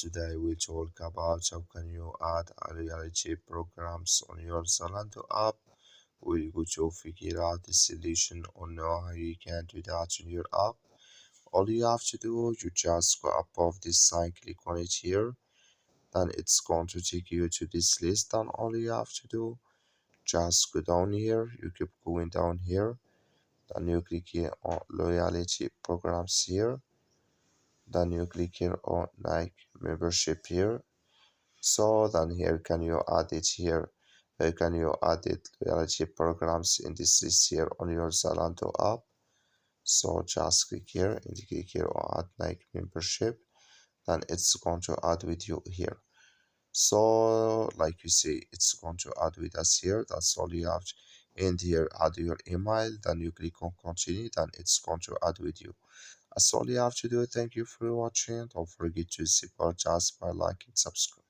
Today we talk about how can you add a reality programs on your Zalando app. We're going to figure out the solution on how you can do that on your app. All you have to do, you just go above this sign, click on it here, then it's going to take you to this list. Then all you have to do, just go down here, you keep going down here, then you click here on loyalty programs here, then you click here on like membership here. So then here can you add it here? Can you add it loyalty programs in this list here on your Zalando app? So just click here and click here on add like membership. Then it's going to add with you here. So like you see, it's going to add with us here. That's all you have. And here add your email. Then you click on continue. Then it's going to add with you. That's all you have to do. Thank you for watching. Don't forget to support us by liking, subscribe.